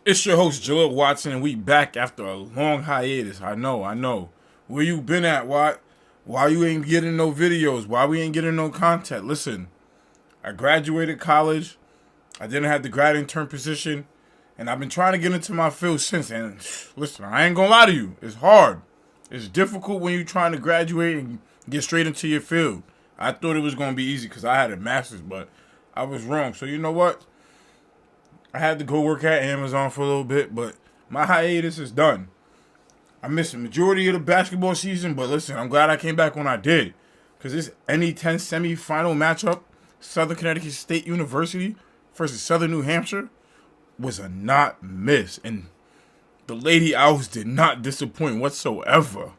It's your host, Jahlil Watson, and we back after a long hiatus. I know. Where you been at, Watt? Why you ain't getting no videos? Why we ain't getting no content? Listen, I graduated college. I didn't have the grad intern position, and I've been trying to get into my field since. And listen, I ain't gonna lie to you. It's hard. It's difficult when you're trying to graduate and get straight into your field. I thought it was gonna be easy because I had a master's, but I was wrong. So you know what? I had to go work at Amazon for a little bit, but my hiatus is done. I missed the majority of the basketball season, but listen, I'm glad I came back when I did. Because this NE-10 semifinal matchup, Southern Connecticut State University versus Southern New Hampshire, was a not miss. And the Lady Owls did not disappoint whatsoever.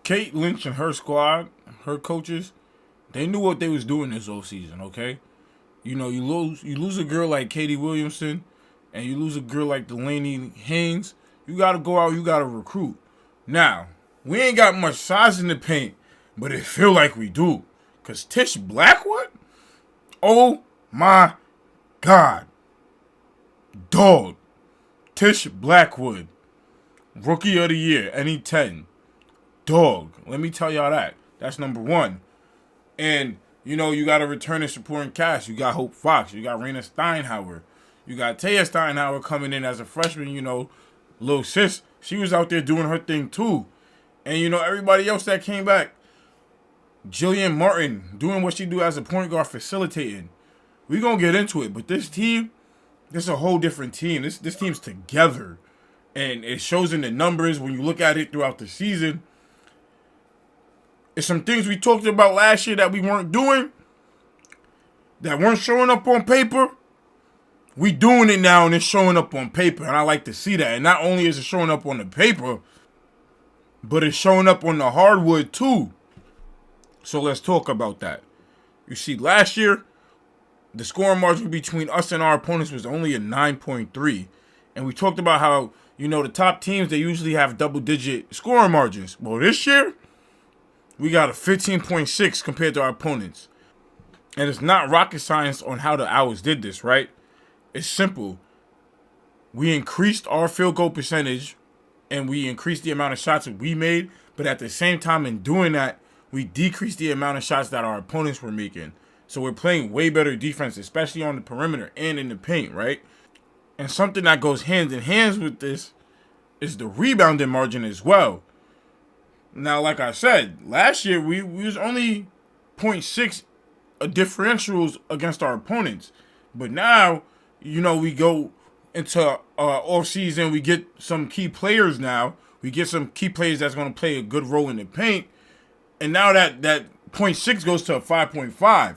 Kate Lynch and her squad, her coaches, they knew what they was doing this offseason, okay? You know, you lose a girl like Katie Williamson, and you lose a girl like Delaney Haynes. You got to go out, you got to recruit. Now, we ain't got much size in the paint, but it feel like we do. Because Tish Blackwood? Oh, my God. Dog. Tish Blackwood. Rookie of the Year, NE-10. Dog. Let me tell y'all that. That's number one. And you know, you got a returning supporting cast. You got Hope Fox. You got Raina Steinhauer. You got Taya Steinhauer coming in as a freshman, you know. Little sis, she was out there doing her thing too. And, you know, everybody else that came back. Jillian Martin doing what she do as a point guard, facilitating. We going to get into it. But this team, this is a whole different team. This team's together. And it shows in the numbers when you look at it throughout the season. It's some things we talked about last year that we weren't doing, that weren't showing up on paper. We doing it now and it's showing up on paper. And I like to see that. And not only is it showing up on the paper, but it's showing up on the hardwood too. So let's talk about that. You see, last year, the scoring margin between us and our opponents was only a 9.3. And we talked about how, you know, the top teams, they usually have double-digit scoring margins. Well, this year, we got a 15.6 compared to our opponents. And it's not rocket science on how the Owls did this, right? It's simple. We increased our field goal percentage and we increased the amount of shots that we made. But at the same time in doing that, we decreased the amount of shots that our opponents were making. So we're playing way better defense, especially on the perimeter and in the paint, right? And something that goes hand in hand with this is the rebounding margin as well. Now, like I said, last year we was only 0.6 differentials against our opponents. But now, you know, we go into off season, we get some key players now. We get some key players that's going to play a good role in the paint. And now that 0.6 goes to a 5.5.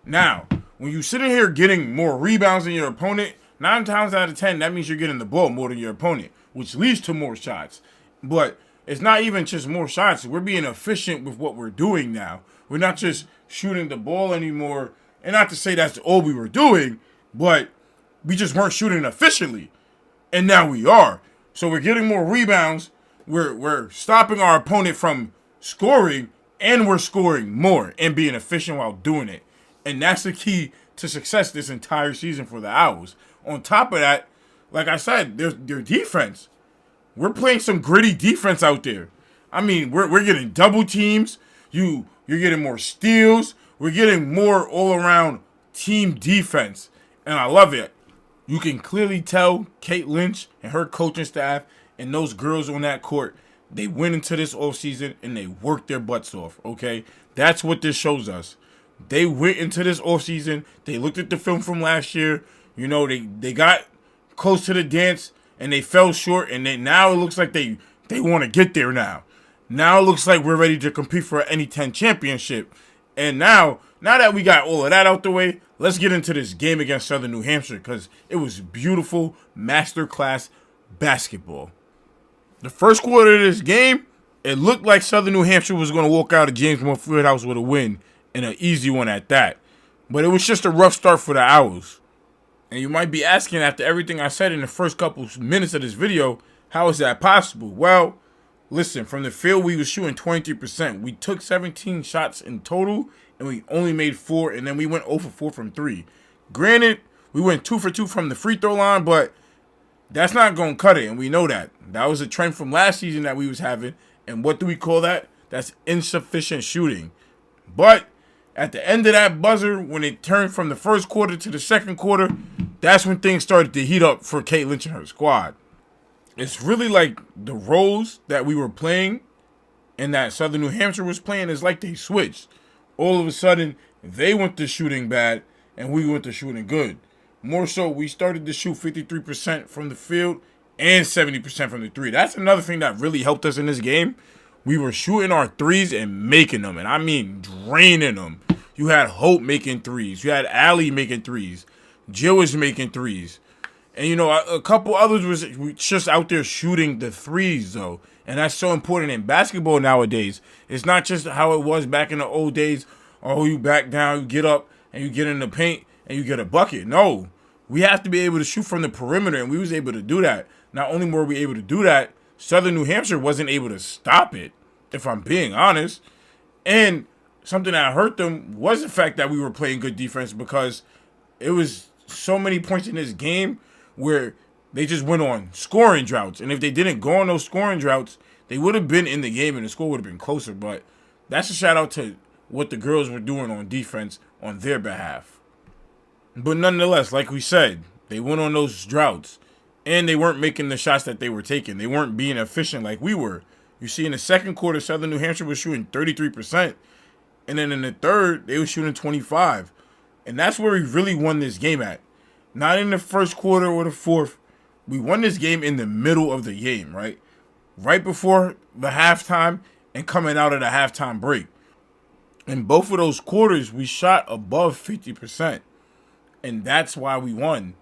Now, when you're sitting here getting more rebounds than your opponent, 9 times out of 10, that means you're getting the ball more than your opponent, which leads to more shots. But it's not even just more shots. We're being efficient with what we're doing now. We're not just shooting the ball anymore. And not to say that's all we were doing, but we just weren't shooting efficiently. And now we are. So we're getting more rebounds. We're stopping our opponent from scoring, and we're scoring more and being efficient while doing it. And that's the key to success this entire season for the Owls. On top of that, like I said, their defense. We're playing some gritty defense out there. I mean, we're getting double teams. You're getting more steals. We're getting more all-around team defense. And I love it. You can clearly tell Kate Lynch and her coaching staff and those girls on that court, they went into this offseason and they worked their butts off, okay? That's what this shows us. They went into this offseason. They looked at the film from last year. You know, they got close to the dance. And they fell short, and now it looks like they want to get there now. Now it looks like we're ready to compete for an NE-10 championship. And now that we got all of that out the way, let's get into this game against Southern New Hampshire because it was beautiful masterclass basketball. The first quarter of this game, it looked like Southern New Hampshire was going to walk out of James Moore Fieldhouse with a win, and an easy one at that. But it was just a rough start for the Owls. And you might be asking, after everything I said in the first couple minutes of this video, how is that possible? Well, listen, from the field, we was shooting 23%. We took 17 shots in total, and we only made 4, and then we went 0 for 4 from 3. Granted, we went 2 for 2 from the free throw line, but That's not going to cut it, and we know that. That was a trend from last season that we was having, and what do we call that? That's insufficient shooting. But at the end of that buzzer, when it turned from the first quarter to the second quarter, that's when things started to heat up for Kate Lynch and her squad. It's really like the roles that we were playing and that Southern New Hampshire was playing is like they switched. All of a sudden, they went to shooting bad, and we went to shooting good. More so, we started to shoot 53% from the field and 70% from the three. That's another thing that really helped us in this game. We were shooting our threes and making them, and I mean draining them. You had Hope making threes. You had Allie making threes. Jill was making threes. And, you know, a couple others was just out there shooting the threes, though. And that's so important in basketball nowadays. It's not just how it was back in the old days. Oh, you back down, you get up, and you get in the paint, and you get a bucket. No. We have to be able to shoot from the perimeter, and we was able to do that. Not only were we able to do that, Southern New Hampshire wasn't able to stop it, if I'm being honest. And something that hurt them was the fact that we were playing good defense, because it was so many points in this game where they just went on scoring droughts. And if they didn't go on those scoring droughts, they would have been in the game and the score would have been closer. But that's a shout out to what the girls were doing on defense on their behalf. But nonetheless, like we said, they went on those droughts and they weren't making the shots that they were taking. They weren't being efficient like we were. You see, in the second quarter, Southern New Hampshire was shooting 33%. And then in the third, they were shooting 25%. And that's where we really won this game at. Not in the first quarter or the fourth. We won this game in the middle of the game, right? Right before the halftime and coming out of the halftime break. In both of those quarters, we shot above 50%. And that's why we won.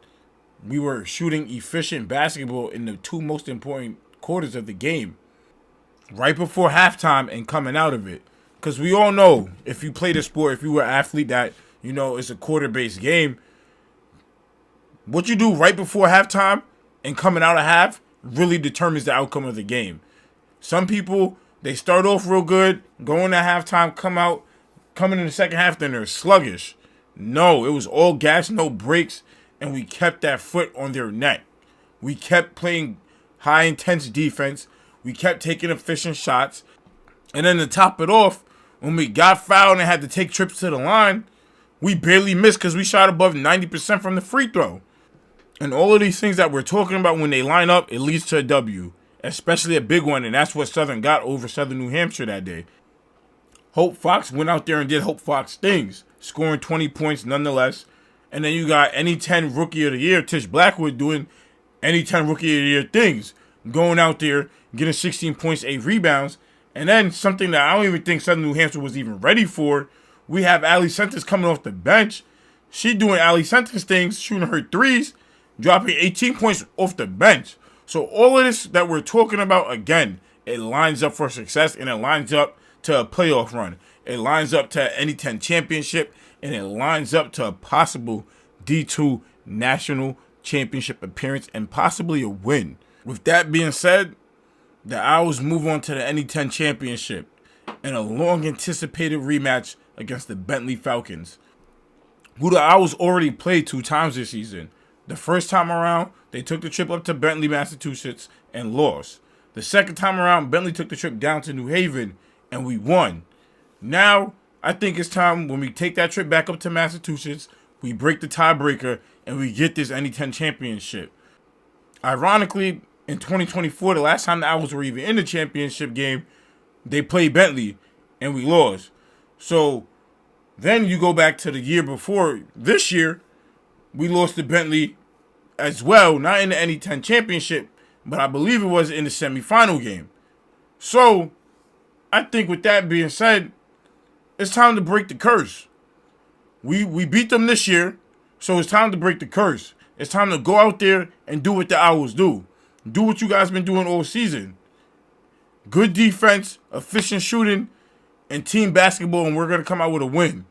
We were shooting efficient basketball in the two most important quarters of the game. Right before halftime and coming out of it. Because we all know, if you play the sport, if you were an athlete, that, you know, it's a quarter-based game. What you do right before halftime and coming out of half really determines the outcome of the game. Some people, they start off real good, go into halftime, coming in the second half, then they're sluggish. No, it was all gas, no brakes, and we kept that foot on their neck. We kept playing high-intense defense. We kept taking efficient shots. And then to top it off, when we got fouled and had to take trips to the line, we barely missed because we shot above 90% from the free throw. And all of these things that we're talking about, when they line up, it leads to a W. Especially a big one, and that's what Southern got over Southern New Hampshire that day. Hope Fox went out there and did Hope Fox things, scoring 20 points nonetheless. And then you got NE-10 Rookie of the Year, Tish Blackwood, doing NE-10 Rookie of the Year things. Going out there, getting 16 points, 8 rebounds. And then something that I don't even think Southern New Hampshire was even ready for, we have Allie Sentence coming off the bench. She doing Allie Sentence things, shooting her threes, dropping 18 points off the bench. So all of this that we're talking about, again, it lines up for success, and it lines up to a playoff run. It lines up to an NE-10 championship, and it lines up to a possible D2 national championship appearance and possibly a win. With that being said, the Owls move on to the NE-10 championship and a long-anticipated rematch against the Bentley Falcons, who the Owls already played 2 times this season. The first time around, they took the trip up to Bentley, Massachusetts, and lost. The second time around, Bentley took the trip down to New Haven, and we won. Now, I think it's time, when we take that trip back up to Massachusetts, we break the tiebreaker, and we get this NE-10 championship. Ironically, in 2024, the last time the Owls were even in the championship game, they played Bentley, and we lost. So, then you go back to the year before this year, we lost to Bentley as well, not in the NE-10 championship, but I believe it was in the semifinal game. So, I think with that being said, it's time to break the curse. We beat them this year, so it's time to break the curse. It's time to go out there and do what the Owls do. Do what you guys been doing all season. Good defense, efficient shooting, and team basketball, and we're going to come out with a win.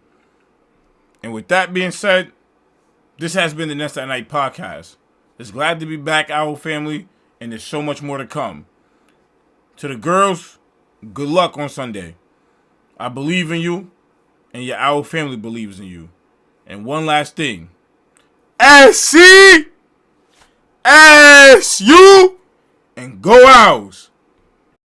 And with that being said, this has been the Nest at Night podcast. It's glad to be back, Owl family, and there's so much more to come. To the girls, good luck on Sunday. I believe in you, and your Owl family believes in you. And one last thing. SC! Hey! LSU and go Owls.